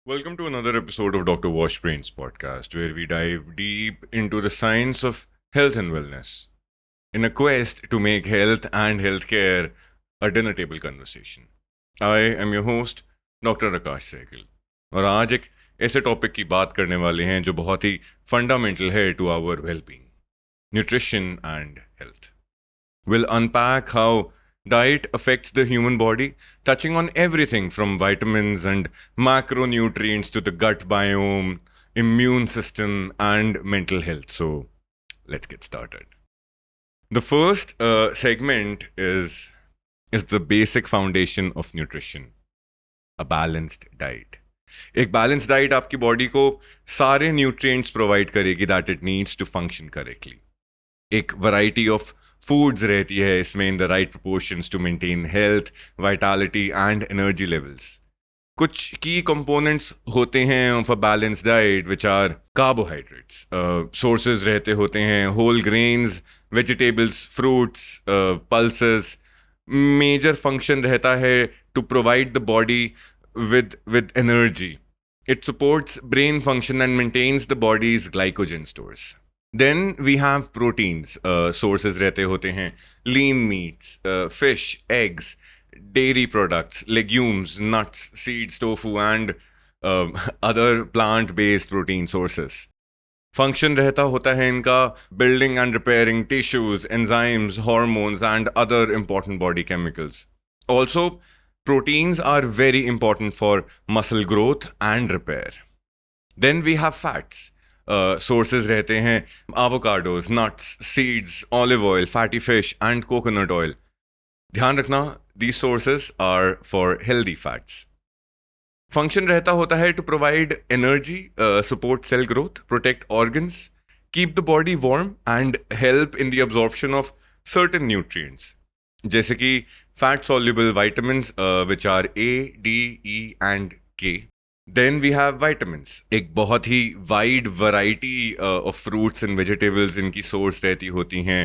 Welcome to another episode of Dr. Washbrain's podcast, where we dive deep into the science of health and wellness in a quest to make health and healthcare a dinner table conversation. I am your host, Dr. Akash Sehgal, और आज एक ऐसे topic की बात करने वाले हैं जो बहुत ही फंडामेंटल है to our well-being, nutrition and health. We'll unpack how diet affects the human body, touching on everything from vitamins and macronutrients to the gut biome, immune system, and mental health. So, let's get started. The first segment is the basic foundation of nutrition, a balanced diet. एक balance diet आपकी body को सारे nutrients provide करेगी that it needs to function correctly. एक variety of foods रहती है इसमें in the right proportions to maintain health, vitality and energy levels. कुछ की कंपोनेंट्स होते हैं of a balance diet which are carbohydrates. Sources रहते होते हैं whole grains, vegetables, fruits, pulses. Major function रहता है to provide the body with energy. It supports brain function and maintains the body's glycogen stores. Then we have proteins. Sources रहते होते हैं lean meats, fish, eggs, dairy products, legumes, nuts, seeds, tofu and other plant-based protein sources. Function रहता होता है इनका building and repairing tissues, enzymes, hormones and other important body chemicals. Also, proteins are very important for muscle growth and repair. Then we have fats. Sources रहते हैं avocados, nuts, seeds, olive oil, fatty fish and coconut oil. ध्यान रखना, these sources are for healthy fats. Function रहता होता है to provide energy, support cell growth, protect organs, keep the body warm and help in the absorption of certain nutrients. जैसे कि fat soluble vitamins which are A, D, E and K. Then we have vitamins. एक बहुत ही wide variety of fruits and vegetables इनकी source रहती होती हैं,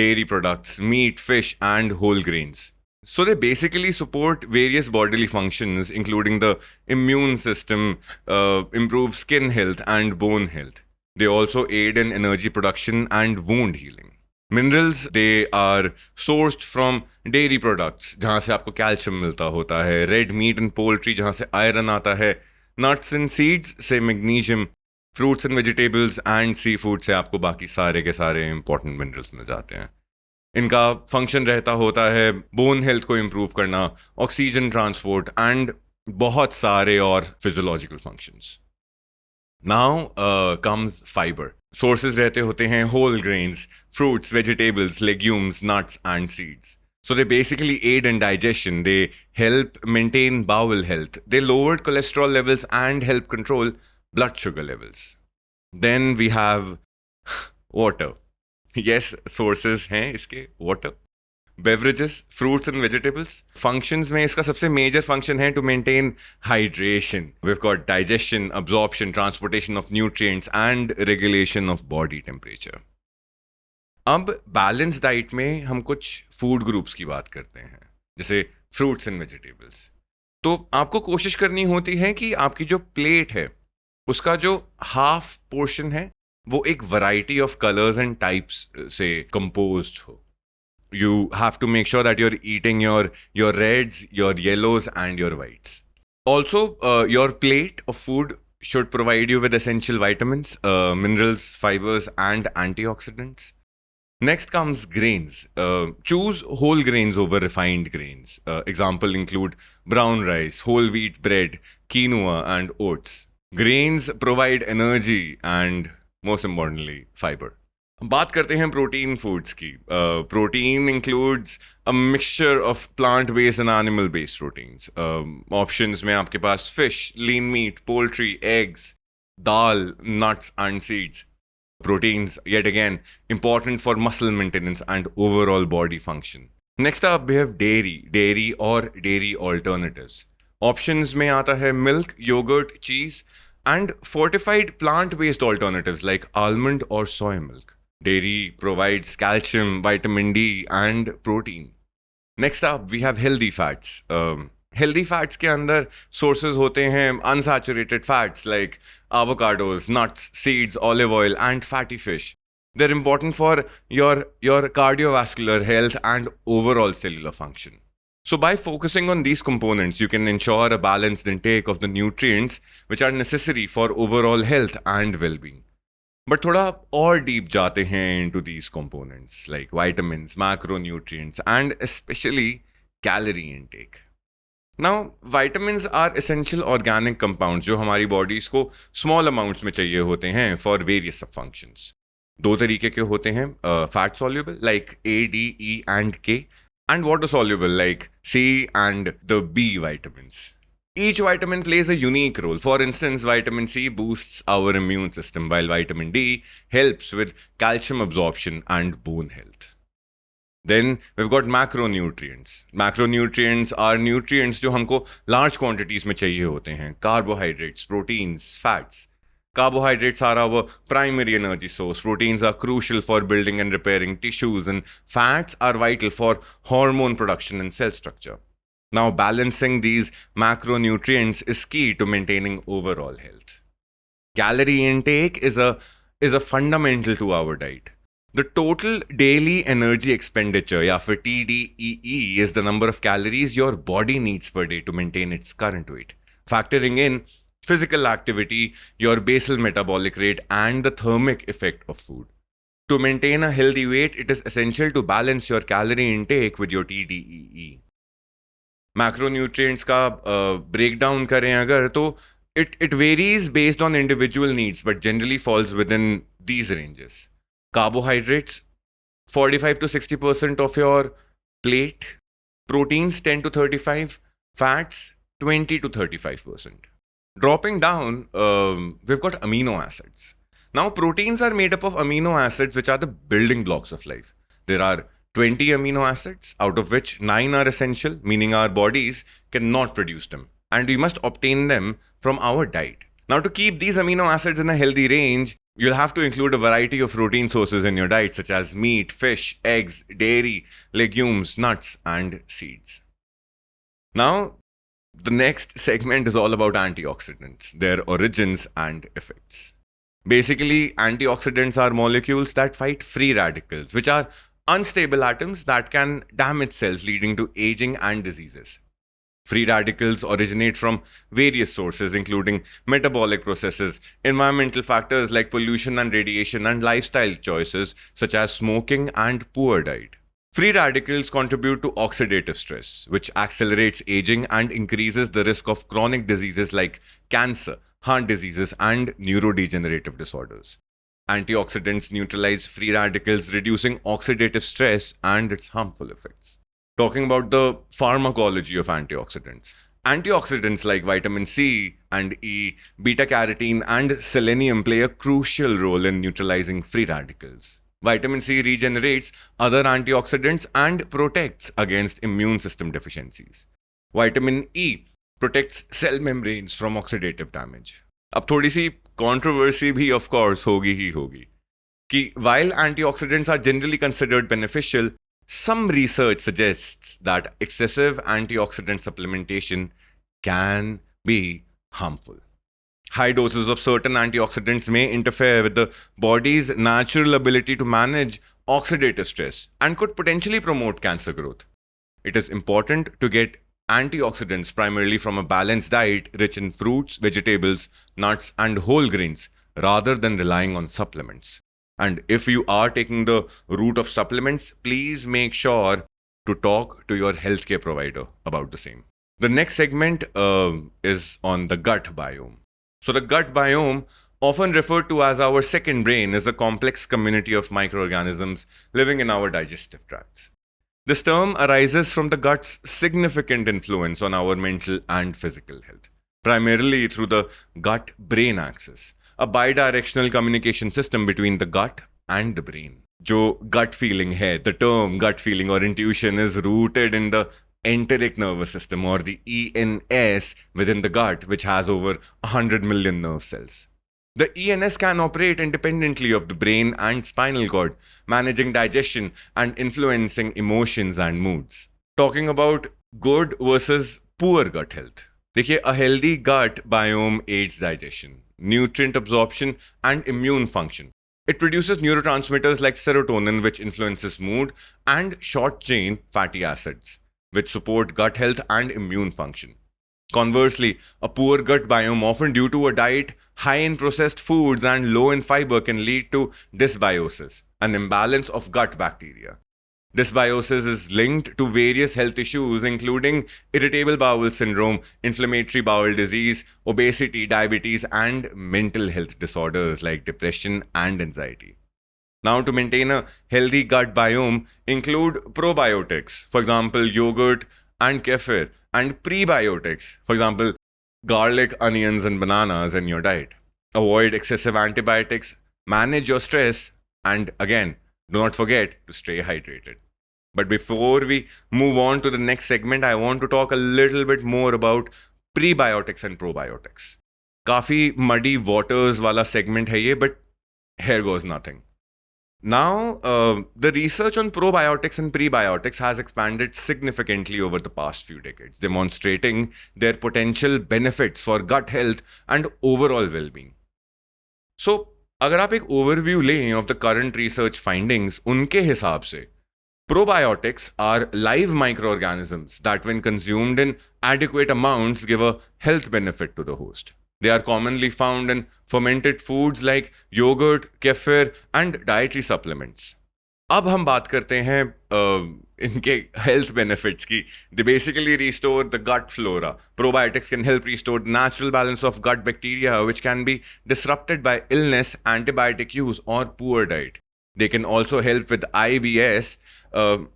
dairy products, meat, fish and whole grains. So they basically support various bodily functions including the immune system, improve skin health and bone health. They also aid in energy production and wound healing. Minerals, they are sourced from dairy products जहाँ से आपको calcium मिलता होता है, red meat and poultry जहाँ से iron आता है, नट्स एंड सीड्स से magnesium, fruits and vegetables and sea food से आपको बाकी सारे के सारे इंपॉर्टेंट मिनरल्स मिल जाते हैं. इनका फंक्शन रहता होता है बोन हेल्थ को इम्प्रूव करना, ऑक्सीजन ट्रांसपोर्ट एंड बहुत सारे और physiological functions. Now comes fiber. Sources रहते होते हैं whole grains, fruits, vegetables, legumes, nuts and seeds. So they basically aid in digestion. They help maintain bowel health. They lower cholesterol levels and help control blood sugar levels. Then we have water. Yes, sources हैं इसके water. Beverages, fruits and vegetables. Functions में इसका सबसे major function है to maintain hydration. We've got digestion, absorption, transportation of nutrients and regulation of body temperature. अब balance diet में हम कुछ फूड ग्रुप्स की बात करते हैं, जैसे फ्रूट्स एंड वेजिटेबल्स. तो आपको कोशिश करनी होती है कि आपकी जो प्लेट है उसका जो हाफ पोर्शन है वो एक variety of colours and types से कंपोज्ड हो. You have to make sure that you're eating your reds, your yellows and your whites. Also, your plate of food should provide you with essential vitamins, minerals, fibers and antioxidants. Next comes grains. Choose whole grains over refined grains. Example include brown rice, whole wheat bread, quinoa and oats. Grains provide energy and most importantly fiber. बात करते हैं protein foods की. Protein includes a mixture of plant based and animal based proteins. Options में आपके पास fish, lean meat, poultry, eggs, दाल, nuts and seeds. Proteins, yet again, important for muscle maintenance and overall body function. Next up, we have dairy or dairy alternatives. Options में आता है milk, yogurt, cheese, and fortified plant-based alternatives like almond or soy milk. Dairy provides calcium, vitamin D, and protein. Next up, we have healthy fats. Healthy fats के अंदर sources होते हैं unsaturated fats like avocados, nuts, seeds, olive oil, and fatty fish. They're important for your cardiovascular health and overall cellular function. So by focusing on these components, you can ensure a balanced intake of the nutrients which are necessary for overall health and well-being. But थोड़ा और deep जाते हैं into these components like vitamins, macronutrients, and especially calorie intake. Now, vitamins are essential organic compounds जो हमारी bodies को small amounts में चाहिए होते हैं for various functions. दो तरीके के होते हैं fat soluble like A, D, E and K and water soluble like C and the B vitamins. Each vitamin plays a unique role. For instance, vitamin C boosts our immune system while vitamin D helps with calcium absorption and bone health. Then we've got macronutrients. Macronutrients are nutrients जो हमको large quantities में चाहिए होते हैं. Carbohydrates, proteins, fats. Carbohydrates are our primary energy source. Proteins are crucial for building and repairing tissues, and fats are vital for hormone production and cell structure. Now, balancing these macronutrients is key to maintaining overall health. Calorie intake is a fundamental to our diet. The total daily energy expenditure, या फिर TDEE, is the number of calories your body needs per day to maintain its current weight, factoring in physical activity, your basal metabolic rate, and the thermic effect of food. To maintain a healthy weight, it is essential to balance your calorie intake with your TDEE. Macronutrients का breakdown करें अगर तो it varies based on individual needs, but generally falls within these ranges. Carbohydrates, 45 to 60% of your plate. Proteins, 10 to 35. Fats, 20 to 35%. Dropping down, we've got amino acids. Now, proteins are made up of amino acids, which are the building blocks of life. There are 20 amino acids, out of which 9 are essential, meaning our bodies cannot produce them, and we must obtain them from our diet. Now, to keep these amino acids in a healthy range, you'll have to include a variety of protein sources in your diet, such as meat, fish, eggs, dairy, legumes, nuts, and seeds. Now, the next segment is all about antioxidants, their origins and effects. Basically, antioxidants are molecules that fight free radicals, which are unstable atoms that can damage cells, leading to aging and diseases. Free radicals originate from various sources, including metabolic processes, environmental factors like pollution and radiation, and lifestyle choices such as smoking and poor diet. Free radicals contribute to oxidative stress, which accelerates aging and increases the risk of chronic diseases like cancer, heart diseases, and neurodegenerative disorders. Antioxidants neutralize free radicals, reducing oxidative stress and its harmful effects. Talking about the pharmacology of antioxidants. Antioxidants like vitamin C and E, beta carotene, and selenium play a crucial role in neutralizing free radicals. Vitamin C regenerates other antioxidants and protects against immune system deficiencies. Vitamin E protects cell membranes from oxidative damage. अब थोड़ी सी controversy भी of course होगी ही होगी कि while antioxidants are generally considered beneficial, some research suggests that excessive antioxidant supplementation can be harmful. High doses of certain antioxidants may interfere with the body's natural ability to manage oxidative stress and could potentially promote cancer growth. It is important to get antioxidants primarily from a balanced diet rich in fruits, vegetables, nuts, and whole grains rather than relying on supplements. And if you are taking the route of supplements, please make sure to talk to your healthcare provider about the same. The next segment is on the gut biome. So the gut biome, often referred to as our second brain, is a complex community of microorganisms living in our digestive tracts. This term arises from the gut's significant influence on our mental and physical health, primarily through the gut-brain axis, a bidirectional communication system between the gut and the brain. जो gut feeling है, the term gut feeling or intuition is rooted in the enteric nervous system or the ENS within the gut, which has over 100 million nerve cells. The ENS can operate independently of the brain and spinal cord, managing digestion and influencing emotions and moods. Talking about good versus poor gut health. देखिए, a healthy gut biome aids digestion, nutrient absorption, and immune function. It produces neurotransmitters like serotonin, which influences mood, and short chain fatty acids, which support gut health and immune function. Conversely, a poor gut biome, often due to a diet high in processed foods and low in fiber, can lead to dysbiosis, an imbalance of gut bacteria. Dysbiosis is linked to various health issues, including irritable bowel syndrome, inflammatory bowel disease, obesity, diabetes, and mental health disorders like depression and anxiety. Now, to maintain a healthy gut biome, include probiotics, for example, yogurt and kefir, and prebiotics, for example, garlic, onions, and bananas in your diet. Avoid excessive antibiotics, manage your stress, and again, do not forget to stay hydrated. But before we move on to the next segment, I want to talk a little bit more about prebiotics and probiotics. काफी muddy waters वाला segment है ये, but here goes nothing. Now, the research on probiotics and prebiotics has expanded significantly over the past few decades, demonstrating their potential benefits for gut health and overall well-being. So, अगर आप एक overview लें of the current research findings, उनके हिसाब से probiotics are live microorganisms that, when consumed in adequate amounts, give a health benefit to the host. They are commonly found in fermented foods like yogurt, kefir, and dietary supplements. अब हम बात करते हैं इनके health benefits की. They basically restore the gut flora. Probiotics can help restore the natural balance of gut bacteria, which can be disrupted by illness, antibiotic use, or poor diet. They can also help with IBS.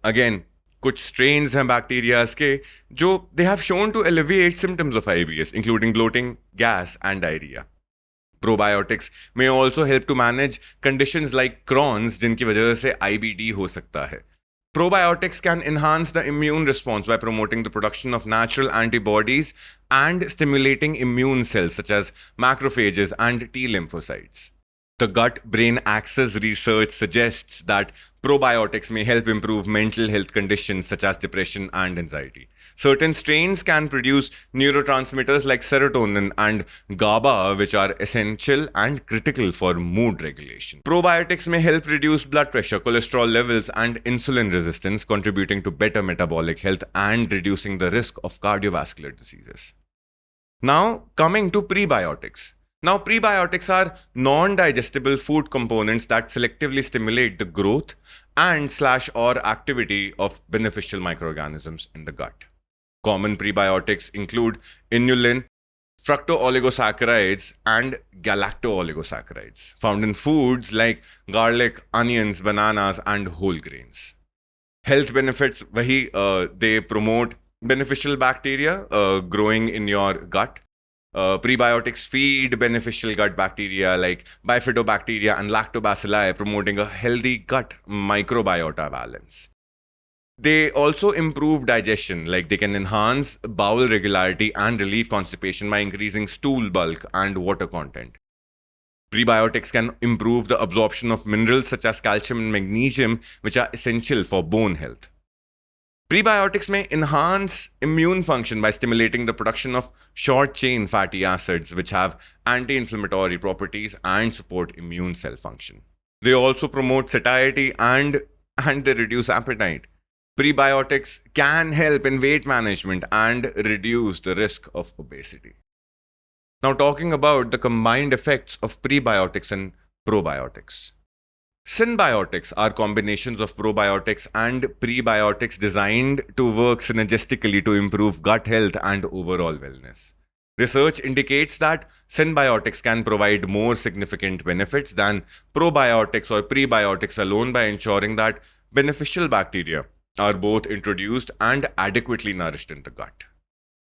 Again, कुछ strains हैं bacterias के जो they have shown to alleviate symptoms of IBS, including bloating, gas, and diarrhea. Probiotics may also help to manage conditions like Crohn's, जिनकी वजह से IBD हो सकता है. Probiotics can enhance the immune response by promoting the production of natural antibodies and stimulating immune cells such as macrophages and T lymphocytes. The gut-brain axis research suggests that probiotics may help improve mental health conditions such as depression and anxiety. Certain strains can produce neurotransmitters like serotonin and GABA, which are essential and critical for mood regulation. Probiotics may help reduce blood pressure, cholesterol levels, and insulin resistance, contributing to better metabolic health and reducing the risk of cardiovascular diseases. Now, coming to prebiotics. Now, prebiotics are non-digestible food components that selectively stimulate the growth and/or activity of beneficial microorganisms in the gut. Common prebiotics include inulin, fructooligosaccharides, and galactooligosaccharides, found in foods like garlic, onions, bananas, and whole grains. Health benefits, they promote beneficial bacteria growing in your gut. Prebiotics feed beneficial gut bacteria like bifidobacteria and lactobacilli, promoting a healthy gut microbiota balance. They also improve digestion, like they can enhance bowel regularity and relieve constipation by increasing stool bulk and water content. Prebiotics can improve the absorption of minerals such as calcium and magnesium, which are essential for bone health. Prebiotics may enhance immune function by stimulating the production of short-chain fatty acids, which have anti-inflammatory properties and support immune cell function. They also promote satiety and they reduce appetite. Prebiotics can help in weight management and reduce the risk of obesity. Now, talking about the combined effects of prebiotics and probiotics. Synbiotics are combinations of probiotics and prebiotics designed to work synergistically to improve gut health and overall wellness. Research indicates that synbiotics can provide more significant benefits than probiotics or prebiotics alone by ensuring that beneficial bacteria are both introduced and adequately nourished in the gut.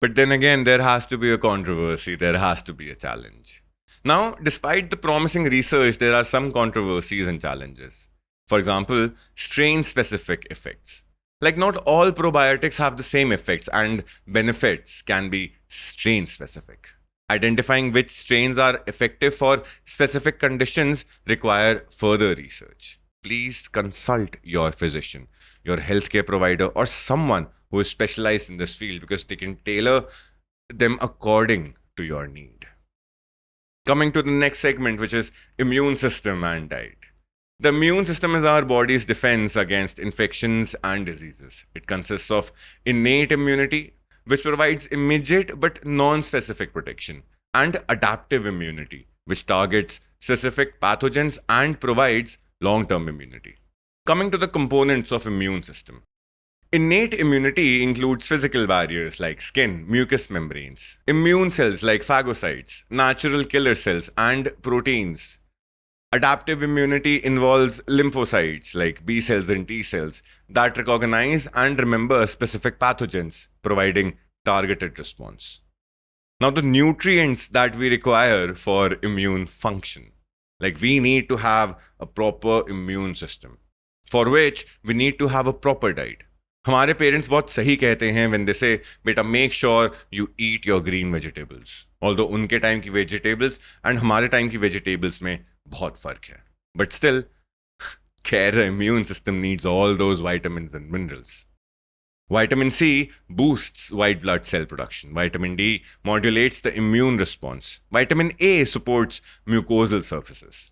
But then again, there has to be a controversy, there has to be a challenge. Now, despite the promising research, there are some controversies and challenges. For example, strain-specific effects. Like, not all probiotics have the same effects, and benefits can be strain-specific. Identifying which strains are effective for specific conditions require further research. Please consult your physician, your healthcare provider, or someone who is specialized in this field because they can tailor them according to your need. Coming to the next segment, which is immune system and diet. The immune system is our body's defense against infections and diseases. It consists of innate immunity, which provides immediate but non-specific protection, and adaptive immunity, which targets specific pathogens and provides long-term immunity. Coming to the components of immune system. Innate immunity includes physical barriers like skin, mucous membranes, immune cells like phagocytes, natural killer cells, and proteins. Adaptive immunity involves lymphocytes like B cells and T cells that recognize and remember specific pathogens, providing targeted response. Now, the nutrients that we require for immune function, like we need to have a proper immune system, for which we need to have a proper diet. हमारे parents बहुत सही कहते हैं when they say बेटा make sure you eat your green vegetables. Although उनके time की vegetables and हमारे time की vegetables में बहुत फर्क है. But still, the immune system needs all those vitamins and minerals. Vitamin C boosts white blood cell production. Vitamin D modulates the immune response. Vitamin A supports mucosal surfaces.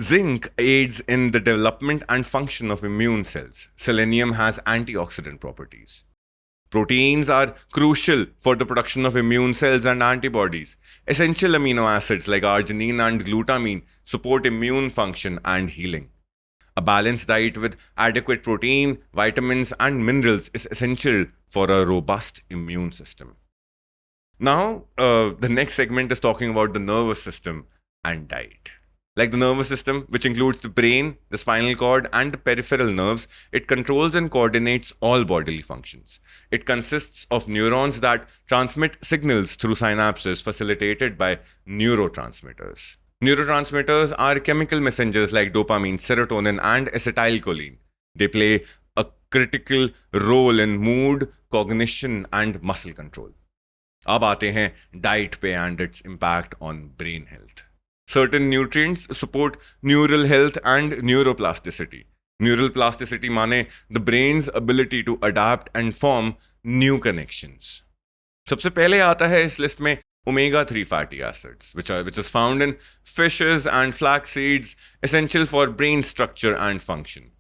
Zinc aids in the development and function of immune cells. Selenium has antioxidant properties. Proteins are crucial for the production of immune cells and antibodies. Essential amino acids like arginine and glutamine support immune function and healing. A balanced diet with adequate protein, vitamins, and minerals is essential for a robust immune system. Now, the next segment is talking about the nervous system and diet. Like the nervous system, which includes the brain, the spinal cord, and the peripheral nerves, it controls and coordinates all bodily functions. It consists of neurons that transmit signals through synapses facilitated by neurotransmitters. Neurotransmitters are chemical messengers like dopamine, serotonin, and acetylcholine. They play a critical role in mood, cognition, and muscle control. अब आते हैं diet पे and its impact on brain health. Certain nutrients support neural health and neuroplasticity. Neural plasticity माने the brain's ability to adapt and form new connections. सबसे पहले आता है इस लिस्ट में omega-3 fatty acids, which is found in fishes and flax seeds, essential for brain structure and function.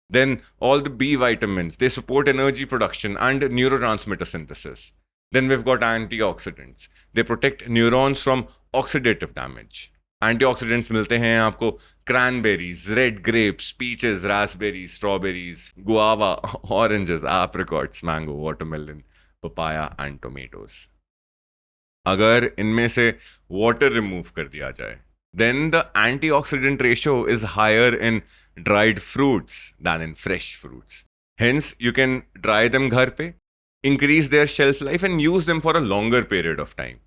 Then all the B vitamins, they support energy production and neurotransmitter synthesis. Then we've got antioxidants. They protect neurons from oxidative damage. Antioxidants मिलते हैं आपको cranberries, red grapes, peaches, raspberries, strawberries, guava, oranges, apricots, mango, watermelon, papaya and tomatoes. अगर इनमें से water remove कर दिया जाए, then the antioxidant ratio is higher in dried fruits than in fresh fruits. Hence, you can dry them घर पे, increase their shelf life and use them for a longer period of time.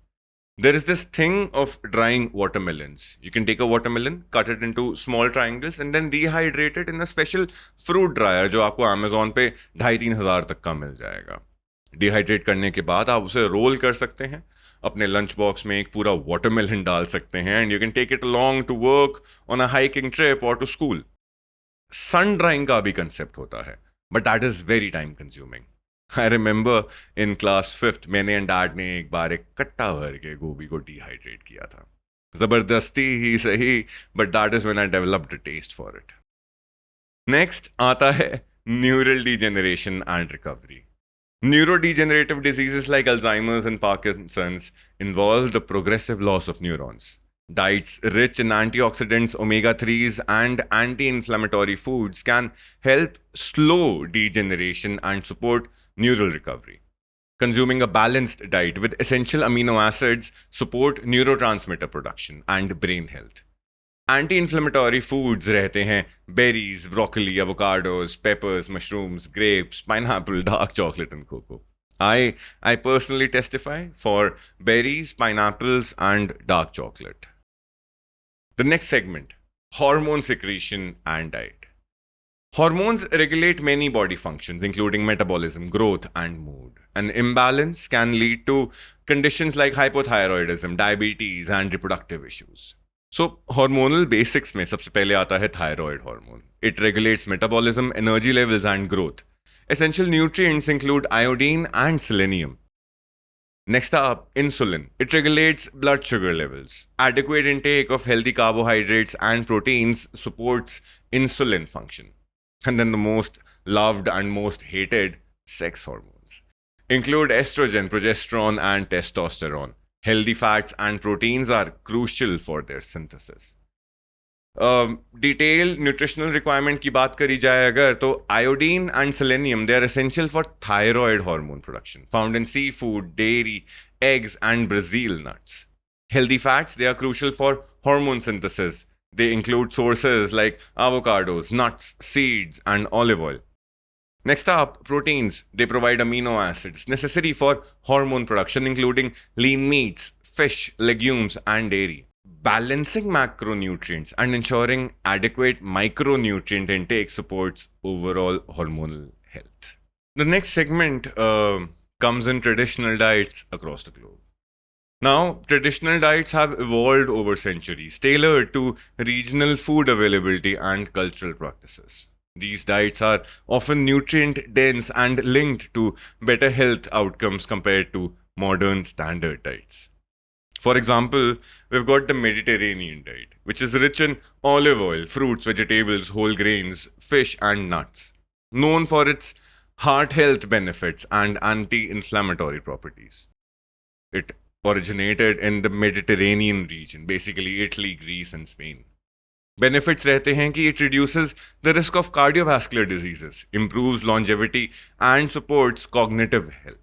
There is this thing of drying watermelons. You can take a watermelon, cut it into small triangles and then dehydrate it in a special fruit dryer जो आपको Amazon पे 2,500-3 हज़ार तक का मिल जाएगा. Dehydrate करने के बाद आप उसे रोल कर सकते हैं, अपने लंच बॉक्स में एक पूरा वाटरमेलन डाल सकते हैं and you can take it along to work on a hiking trip और टू स्कूल. सन ड्राइंग का भी कंसेप्ट होता है, but that is very time consuming. I remember in class 5th मैंने एंड डैड ने एक बार एक कट्टा भर के गोभी को डिहाइड्रेट किया था. जबरदस्ती ही सही, but that is when I developed a taste for it. Next आता है neural degeneration and recovery. Neurodegenerative diseases like Alzheimer's and Parkinson's involve the progressive loss of neurons. Diets rich in antioxidants, omega-3s, and anti-inflammatory foods can help slow degeneration and support neural recovery. Consuming a balanced diet with essential amino acids support neurotransmitter production and brain health. Anti-inflammatory foods रहते हैं berries, broccoli, avocados, peppers, mushrooms, grapes, pineapple, dark chocolate and cocoa. I personally testify for berries, pineapples and dark chocolate. The next segment, hormone secretion and diet. Hormones regulate many body functions including metabolism, growth and mood. An imbalance can lead to conditions like hypothyroidism, diabetes and reproductive issues. So, hormonal basics में सबसे पहले आता है thyroid hormone. It regulates metabolism, energy levels and growth. Essential nutrients include iodine and selenium. Next up, insulin. It regulates blood sugar levels. Adequate intake of healthy carbohydrates and proteins supports insulin function. And then the most loved and most hated, sex hormones include estrogen, progesterone, and testosterone. Healthy fats and proteins are crucial for their synthesis. Detailed nutritional requirement की बात करी जाए अगर तो iodine and selenium, they are essential for thyroid hormone production found in seafood, dairy, eggs and Brazil nuts. Healthy fats, they are crucial for hormone synthesis. They include sources like avocados, nuts, seeds and olive oil. Next up, proteins. They provide amino acids necessary for hormone production, including lean meats, fish, legumes, and dairy. Balancing macronutrients and ensuring adequate micronutrient intake supports overall hormonal health. The next segment comes in traditional diets across the globe. Now, traditional diets have evolved over centuries, tailored to regional food availability and cultural practices. These diets are often nutrient dense and linked to better health outcomes compared to modern standard diets. For example, we've got the Mediterranean diet, which is rich in olive oil, fruits, vegetables, whole grains, fish, and nuts, known for its heart health benefits and anti inflammatory properties. It originated in the Mediterranean region, basically Italy, Greece, and Spain. Benefits रहते हैं कि it reduces the risk of cardiovascular diseases, improves longevity, and supports cognitive health.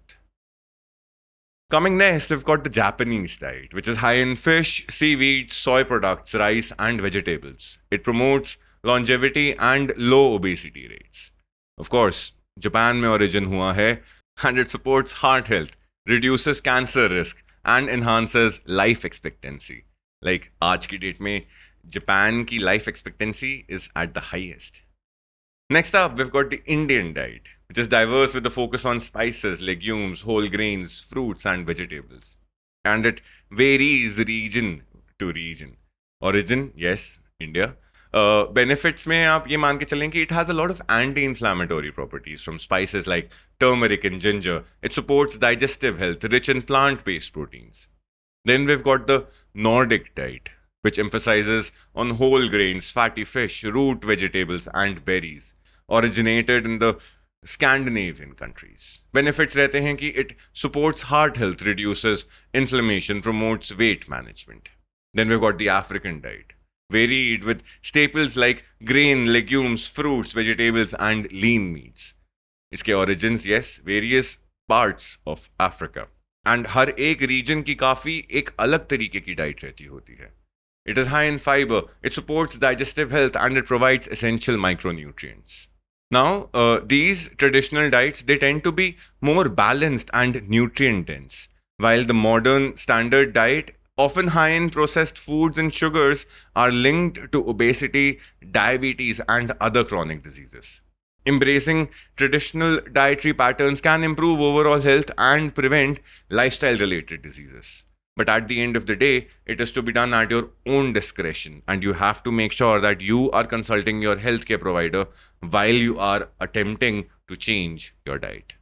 Coming next, we've got the Japanese diet, which is high in fish, seaweed, soy products, rice, and vegetables. It promotes longevity and low obesity rates. Of course, Japan में origin हुआ है, and it supports heart health, reduces cancer risk, and enhances life expectancy. Like आज की date में Japan की life expectancy is at the highest. Next up, we've got the Indian diet, which is diverse with a focus on spices, legumes, whole grains, fruits, and vegetables. And it varies region to region. Origin, yes, India. Benefits में आप ये मान के चलें कि it has a lot of anti-inflammatory properties from spices like turmeric and ginger. It supports digestive health, rich in plant-based proteins. Then we've got the Nordic diet, which emphasizes on whole grains, fatty fish, root vegetables, and berries. Originated in the Scandinavian countries. Benefits रहते हैं कि it supports heart health, reduces inflammation, promotes weight management. Then we've got the African diet, varied with staples like grain, legumes, fruits, vegetables, and lean meats. इसके origins, yes, various parts of Africa. And हर एक region की काफी एक अलग तरीके की diet रहती होती है. It is high in fiber, it supports digestive health, and it provides essential micronutrients. Now, these traditional diets, they tend to be more balanced and nutrient dense, while the modern standard diet, often high in processed foods and sugars, are linked to obesity, diabetes, and other chronic diseases. Embracing traditional dietary patterns can improve overall health and prevent lifestyle related diseases. But at the end of the day, it is to be done at your own discretion, and you have to make sure that you are consulting your healthcare provider while you are attempting to change your diet.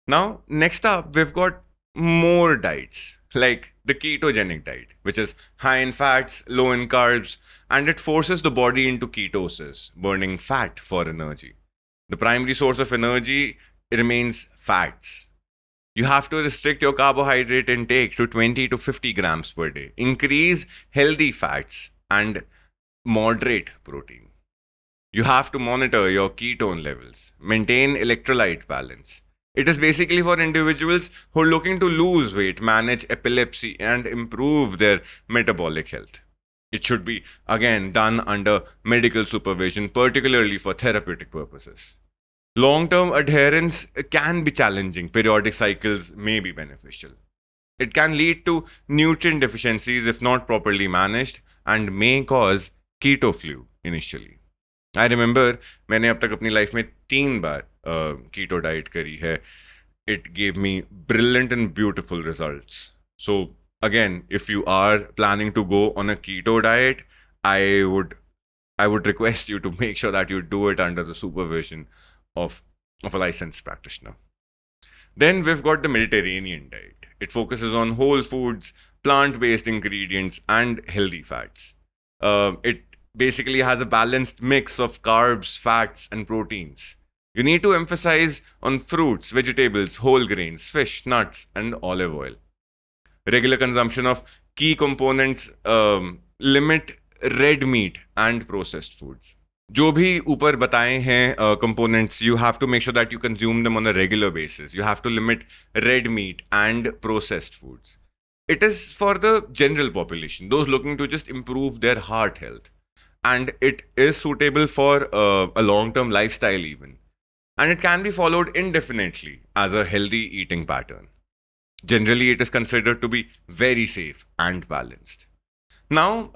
Now, next up, we've got more diets like the ketogenic diet, which is high in fats, low in carbs, and it forces the body into ketosis, burning fat for energy. The primary source of energy remains fats. You have to restrict your carbohydrate intake to 20 to 50 grams per day. Increase healthy fats and moderate protein. You have to monitor your ketone levels. Maintain electrolyte balance. It is basically for individuals who are looking to lose weight, manage epilepsy, and improve their metabolic health. It should be, again, done under medical supervision, particularly for therapeutic purposes. Long-term adherence can be challenging. Periodic cycles may be beneficial. It can lead to nutrient deficiencies if not properly managed and may cause keto flu initially. I remember मैंने अब तक अपनी life में 3 बार keto diet करी है. It gave me brilliant and beautiful results. So again, if you are planning to go on a keto diet, I would request you to make sure that you do it under the supervision of of a licensed practitioner. Then we've got the Mediterranean diet. It focuses on whole foods, plant-based ingredients, and healthy fats. It basically has a balanced mix of carbs, fats, and proteins. You need to emphasize on fruits, vegetables, whole grains, fish, nuts, and olive oil. Regular consumption of key components, limit red meat and processed foods. जो भी ऊपर बताए हैं components, you have to make sure that you consume them on a regular basis. You have to limit red meat and processed foods. It is for the general population, those looking to just improve their heart health. And it is suitable for a long-term lifestyle even. And it can be followed indefinitely as a healthy eating pattern. Generally, it is considered to be very safe and balanced. Now,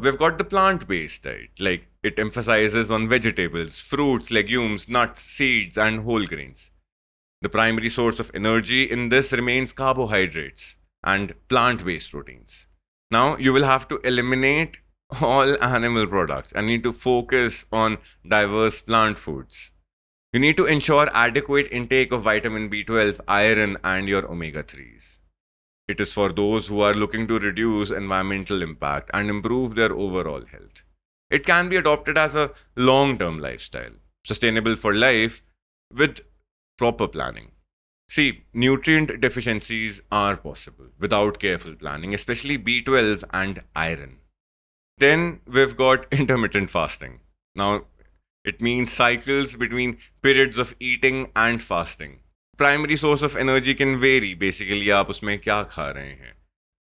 we've got the plant-based diet. Like, it emphasizes on vegetables, fruits, legumes, nuts, seeds, and whole grains. The primary source of energy in this remains carbohydrates and plant-based proteins. Now, you will have to eliminate all animal products and need to focus on diverse plant foods. You need to ensure adequate intake of vitamin B12, iron, and your omega 3s. It is for those who are looking to reduce environmental impact and improve their overall health. It can be adopted as a long-term lifestyle, sustainable for life with proper planning. See, nutrient deficiencies are possible without careful planning, especially B12 and iron. Then we've got intermittent fasting. Now, it means cycles between periods of eating and fasting. Primary source of energy can vary. Basically, आप उसमें क्या खा रहे हैं.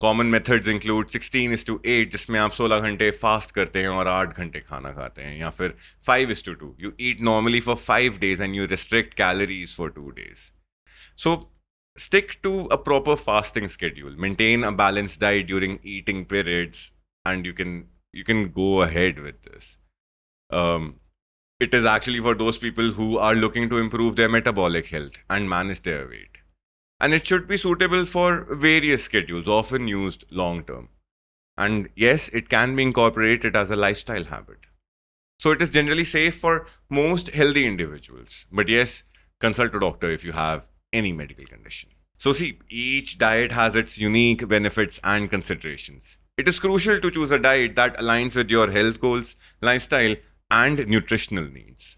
Common methods include 16:8, जिसमें आप 16 घंटे fast करते हैं और 8 घंटे खाना खाते हैं, या फिर 5:2. You eat normally for 5 days and you restrict calories for 2 days. So, stick to a proper fasting schedule. Maintain a balanced diet during eating periods, and you can go ahead with this. It is actually for those people who are looking to improve their metabolic health and manage their weight. And it should be suitable for various schedules, often used long term. And yes, it can be incorporated as a lifestyle habit. So it is generally safe for most healthy individuals. But yes, consult a doctor if you have any medical condition. So see, each diet has its unique benefits and considerations. It is crucial to choose a diet that aligns with your health goals, lifestyle, and nutritional needs.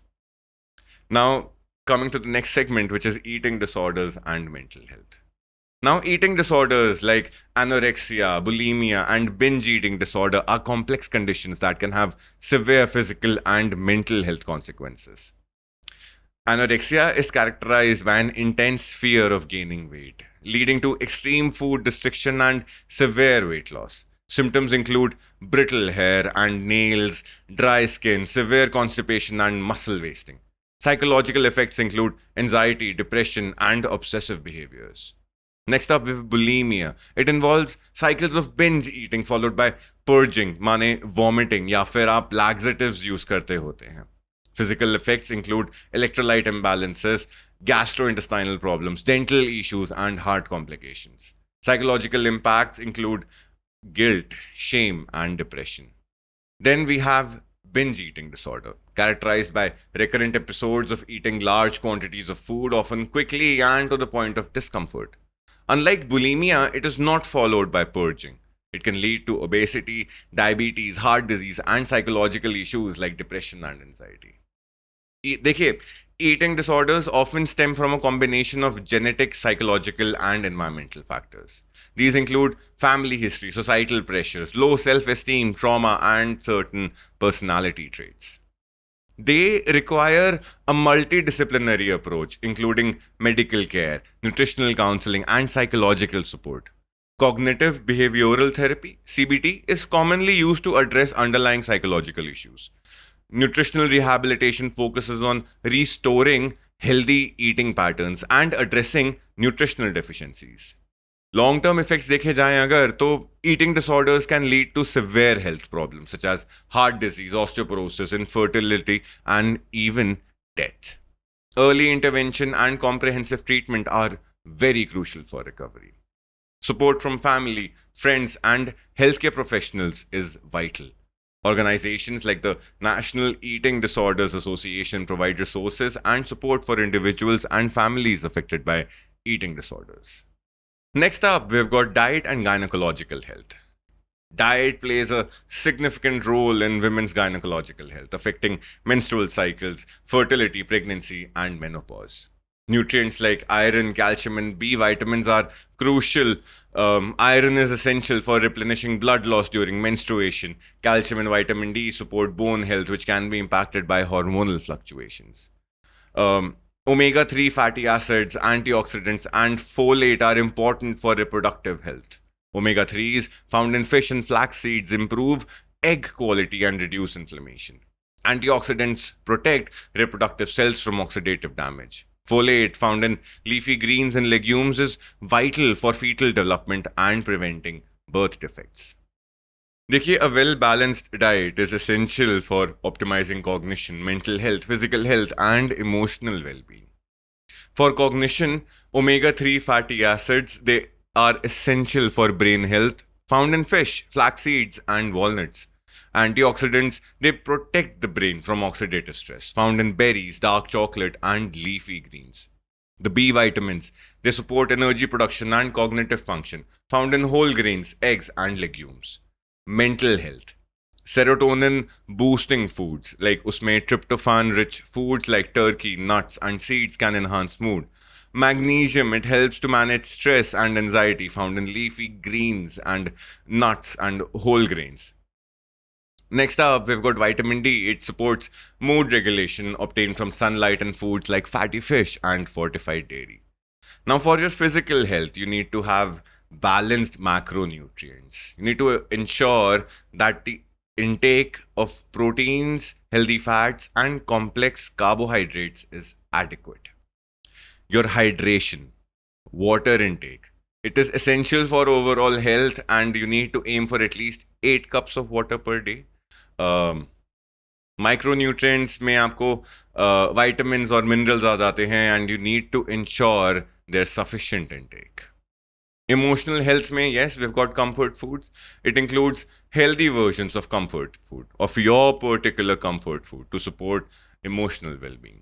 Now, coming to the next segment, which is eating disorders and mental health. Now, eating disorders like anorexia, bulimia, and binge eating disorder are complex conditions that can have severe physical and mental health consequences. Anorexia is characterized by an intense fear of gaining weight, leading to extreme food restriction and severe weight loss. Symptoms include brittle hair and nails, dry skin, severe constipation, and muscle wasting. Psychological effects include anxiety, depression, and obsessive behaviors. Next up, we have bulimia. It involves cycles of binge eating followed by purging, माने vomiting, या फिर आप laxatives use करते होते हैं. Physical effects include electrolyte imbalances, gastrointestinal problems, dental issues, and heart complications. Psychological impacts include guilt, shame, and depression. Then we have binge eating disorder, characterized by recurrent episodes of eating large quantities of food, often quickly and to the point of discomfort. Unlike bulimia, it is not followed by purging. It can lead to obesity, diabetes, heart disease, and psychological issues like depression and anxiety. देखिए, eating disorders often stem from a combination of genetic, psychological, and environmental factors. These include family history, societal pressures, low self-esteem, trauma, and certain personality traits. They require a multidisciplinary approach, including medical care, nutritional counseling, and psychological support. Cognitive behavioral therapy, CBT, is commonly used to address underlying psychological issues. Nutritional rehabilitation focuses on restoring healthy eating patterns and addressing nutritional deficiencies. Long-term effects देखे जाएं अगर तो eating disorders can lead to severe health problems such as heart disease, osteoporosis, infertility, and even death. Early intervention and comprehensive treatment are very crucial for recovery. Support from family, friends, and healthcare professionals is vital. Organizations like the National Eating Disorders Association provide resources and support for individuals and families affected by eating disorders. Next up, we've got diet and gynecological health. Diet plays a significant role in women's gynecological health, affecting menstrual cycles, fertility, pregnancy, and menopause. Nutrients like iron, calcium, and B vitamins are crucial. Iron is essential for replenishing blood loss during menstruation. Calcium and vitamin D support bone health, which can be impacted by hormonal fluctuations. Omega 3 fatty acids, antioxidants, and folate are important for reproductive health. Omega 3s found in fish and flax seeds improve egg quality and reduce inflammation. Antioxidants protect reproductive cells from oxidative damage. Folate found in leafy greens and legumes is vital for fetal development and preventing birth defects. देखिए, a well-balanced diet is essential for optimizing cognition, mental health, physical health, and emotional well-being. For cognition, omega-3 fatty acids, they are essential for brain health, found in fish, flax seeds, and walnuts. Antioxidants, they protect the brain from oxidative stress, found in berries, dark chocolate, and leafy greens. The B vitamins, they support energy production and cognitive function, found in whole grains, eggs, and legumes. Mental health. Serotonin boosting foods like usme tryptophan rich foods like turkey, nuts, and seeds can enhance mood. Magnesium, it helps to manage stress and anxiety, found in leafy greens and nuts and whole grains. Next up, we've got vitamin D. It supports mood regulation obtained from sunlight and foods like fatty fish and fortified dairy. Now, for your physical health, you need to have balanced macronutrients. You need to ensure that the intake of proteins, healthy fats, and complex carbohydrates is adequate. Your hydration, water intake, it is essential for overall health, and you need to aim for at least 8 cups of water per day. Micronutrients में आपको vitamins और minerals आ जाते हैं, and you need to ensure there's sufficient intake. Emotional health में, yes, we've got comfort foods. It includes healthy versions of comfort food, of your particular comfort food, to support emotional well-being.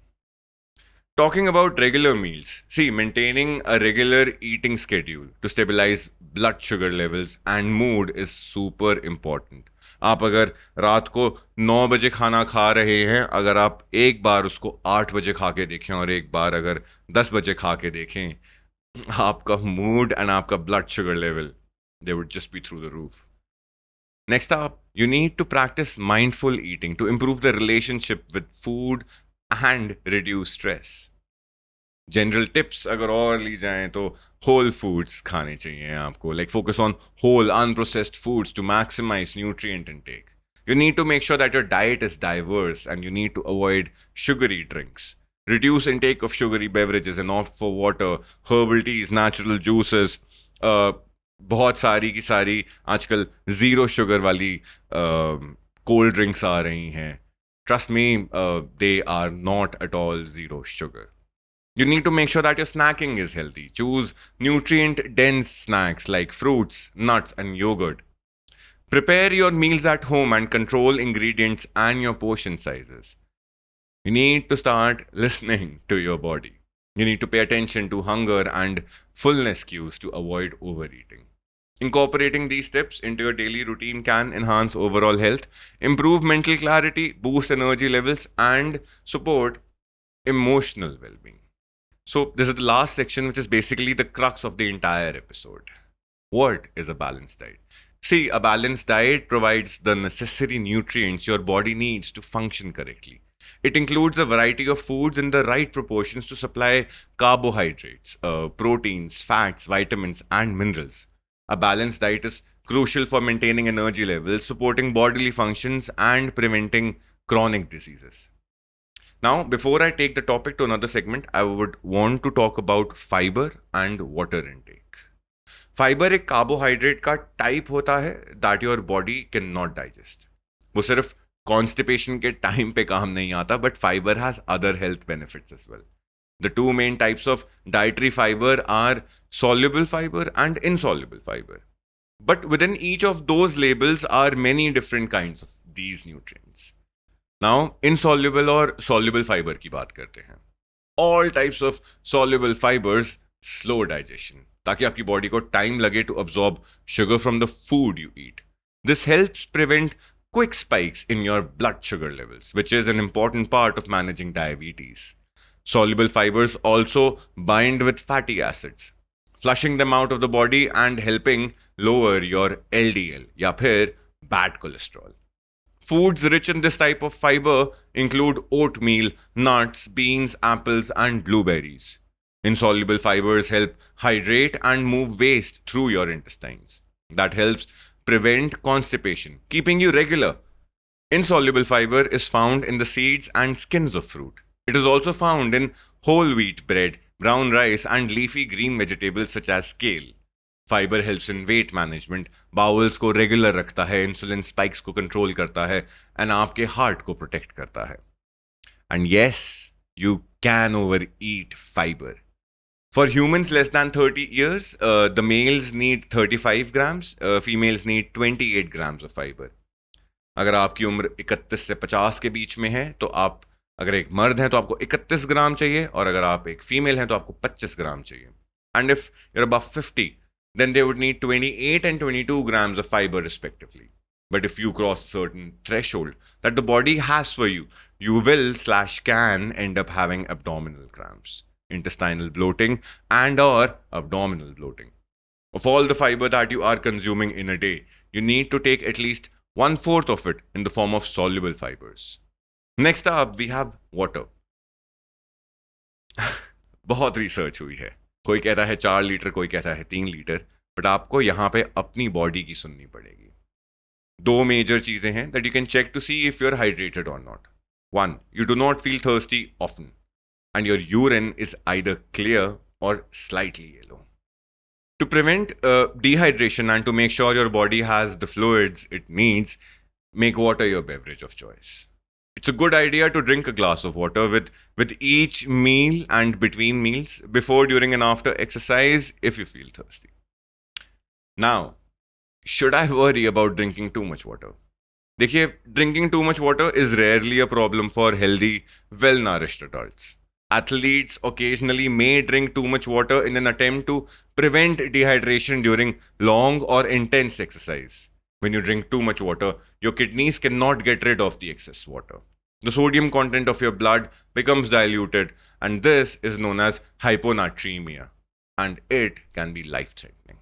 Talking about regular meals, see, maintaining a regular eating schedule to stabilize blood sugar levels and mood is super important. आप अगर रात को 9 बजे खाना खा रहे हैं, अगर आप एक बार उसको 8 बजे खा के देखें और एक बार अगर 10 बजे खा के देखें, आपका mood and आपका blood sugar level, they would just be through the roof. Next up, you need to practice mindful eating to improve the relationship with food and reduce stress. General tips अगर और ली जाएं तो whole foods खाने चाहिए आपको, like focus on whole unprocessed foods to maximize nutrient intake. You need to make sure that your diet is diverse and you need to avoid sugary drinks. Reduce intake of sugary beverages and opt for water, herbal teas, natural juices. बहुत सारी की सारी आजकल zero sugar वाली cold drinks आ रही हैं. Trust me, they are not at all zero sugar. You need to make sure that your snacking is healthy. Choose nutrient-dense snacks like fruits, nuts, and yogurt. Prepare your meals at home and control ingredients and your portion sizes. You need to start listening to your body. You need to pay attention to hunger and fullness cues to avoid overeating. Incorporating these tips into your daily routine can enhance overall health, improve mental clarity, boost energy levels, and support emotional well-being. So this is the last section, which is basically the crux of the entire episode. What is a balanced diet? See, a balanced diet provides the necessary nutrients your body needs to function correctly. It includes a variety of foods in the right proportions to supply carbohydrates, proteins, fats, vitamins, and minerals. A balanced diet is crucial for maintaining energy levels, supporting bodily functions, and preventing chronic diseases. Now, before I take the topic to another segment, I would want to talk about fiber and water intake. Fiber एक carbohydrate का type होता है that your body cannot digest. वो सिर्फ constipation के time पे काम नहीं आता, but fiber has other health benefits as well. The two main types of dietary fiber are soluble fiber and insoluble fiber. But within each of those labels are many different kinds of these nutrients. Now, insoluble और soluble fiber की बात करते हैं. All types of soluble fibers slow digestion, ताकि आपकी body को time लगे to absorb sugar from the food you eat. This helps prevent quick spikes in your blood sugar levels, which is an important part of managing diabetes. Soluble fibers also bind with fatty acids, flushing them out of the body and helping lower your LDL या फिर bad cholesterol. Foods rich in this type of fiber include oatmeal, nuts, beans, apples, and blueberries. Insoluble fibers help hydrate and move waste through your intestines. That helps prevent constipation, keeping you regular. Insoluble fiber is found in the seeds and skins of fruit. It is also found in whole wheat bread, brown rice, and leafy green vegetables such as kale. Fibre helps in weight management, bowls को regular रखता है, insulin spikes को control करता है and आपके heart को protect करता है. And yes, you can over eat fibre. For humans less than 30 years, the males need 35 grams, females need 28 grams of fiber. अगर आपकी उम्र 31 से 50 के बीच में है तो आप, अगर एक मर्द हैं तो आपको 31 ग्राम चाहिए, और अगर आप एक फीमेल हैं तो आपको 25 ग्राम चाहिए. And if you're above 50, then they would need 28 and 22 grams of fiber respectively. But if you cross a certain threshold that the body has for you, you will/can end up having abdominal cramps, intestinal bloating, and or abdominal bloating. Of all the fiber that you are consuming in a day, you need to take at least 1/4 of it in the form of soluble fibers. Next up, we have water. बहुत research हुई है. कोई कहता है 4 litre, कोई कहता है 3 litre, but आपको यहाँ पे अपनी बॉडी की सुननी पड़ेगी. 2 मेजर चीजें हैं that you can check to see if you're hydrated or not. 1, you do not feel thirsty often, and your urine is either clear or slightly yellow. To prevent dehydration and to make sure your body has the fluids it needs, make water your beverage of choice. It's a good idea to drink a glass of water with each meal and between meals, before, during, and after exercise if you feel thirsty. Now, should I worry about drinking too much water? देखिए, drinking too much water is rarely a problem for healthy, well-nourished adults. Athletes occasionally may drink too much water in an attempt to prevent dehydration during long or intense exercise. When you drink too much water, your kidneys cannot get rid of the excess water. The sodium content of your blood becomes diluted, and this is known as hyponatremia, and it can be life-threatening.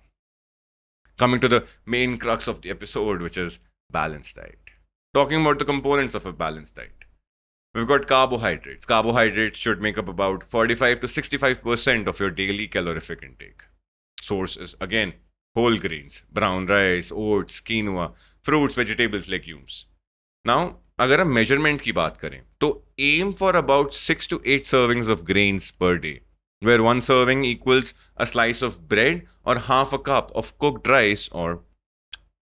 Coming to the main crux of the episode, which is balanced diet. Talking about the components of a balanced diet. We've got carbohydrates. Carbohydrates should make up about 45 to 65% of your daily calorific intake. Source is, again, whole grains, brown rice, oats, quinoa, fruits, vegetables, legumes. Now, अगर हम measurement की बात करें, तो aim for about 6 to 8 servings of grains per day, where 1 serving equals a slice of bread or half a cup of cooked rice or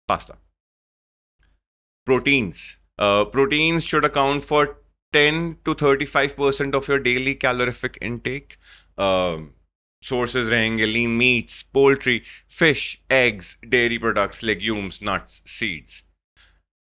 pasta. Proteins. Proteins should account for 10 to 35% of your daily calorific intake. Sources रहेंगे lean meats, poultry, fish, eggs, dairy products, legumes, nuts, seeds.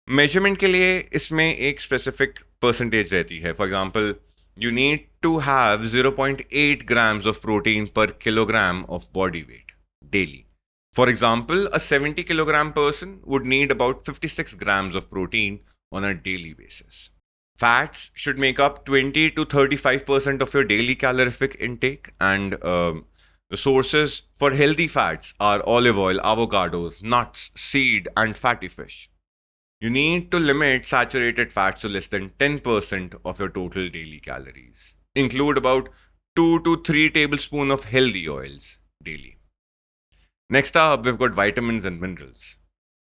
Measurement के लिए इसमें एक specific percentage रहती है. For example, you need to have 0.8 grams of protein per kilogram of body weight daily. For example, a 70 kilogram person would need about 56 grams of protein on a daily basis. Fats should make up 20 to 35% of your daily calorific intake, and the sources for healthy fats are olive oil, avocados, nuts, seed, and fatty fish. You need to limit saturated fats to less than 10% of your total daily calories. Include about 2 to 3 tablespoons of healthy oils daily. Next up, we've got vitamins and minerals.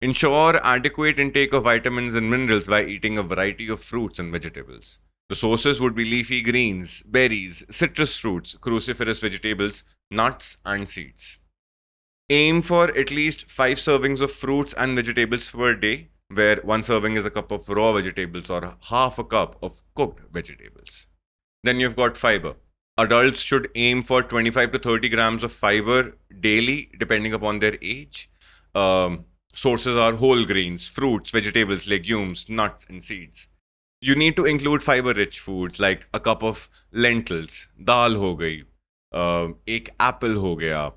Ensure adequate intake of vitamins and minerals by eating a variety of fruits and vegetables. The sources would be leafy greens, berries, citrus fruits, cruciferous vegetables, nuts, and seeds. Aim for at least 5 servings of fruits and vegetables per day, where 1 serving is a cup of raw vegetables or half a cup of cooked vegetables. Then you've got fiber. Adults should aim for 25 to 30 grams of fiber daily, depending upon their age. Sources are whole grains, fruits, vegetables, legumes, nuts, and seeds. You need to include fiber rich foods like a cup of lentils, दाल हो गई, एक Apple हो गया,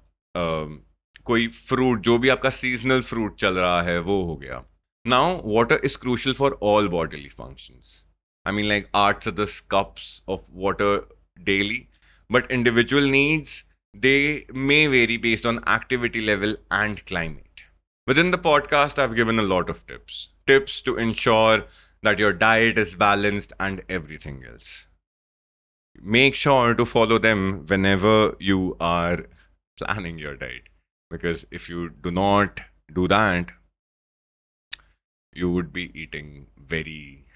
कोई fruit जो भी आपका seasonal fruit चल रहा है वो हो गया. Now, water is crucial for all bodily functions. I mean, like arts are the cups of water daily, but individual needs they may vary based on activity level and climate. Within the podcast, I've given a lot of tips. Tips to ensure that your diet is balanced and everything else. Make sure to follow them whenever you are planning your diet. Because if you do not do that, you would be eating very,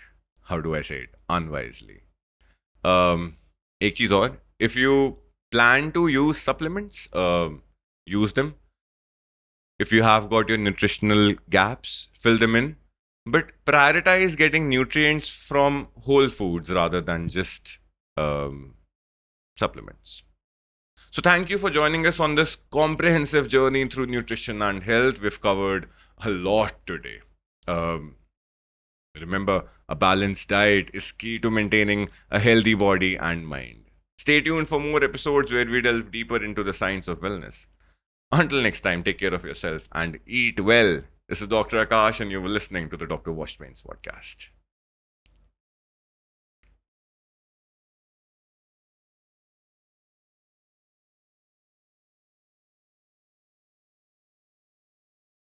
how do I say it, unwisely. एक चीज और, if you plan to use supplements, use them. If you have got your nutritional gaps, fill them in. But prioritize getting nutrients from whole foods rather than just supplements. So, thank you for joining us on this comprehensive journey through nutrition and health. We've covered a lot today. Remember, a balanced diet is key to maintaining a healthy body and mind. Stay tuned for more episodes where we delve deeper into the science of wellness. Until next time, take care of yourself and eat well. This is Dr. Akash, and you were listening to the Dr. Washbrains podcast.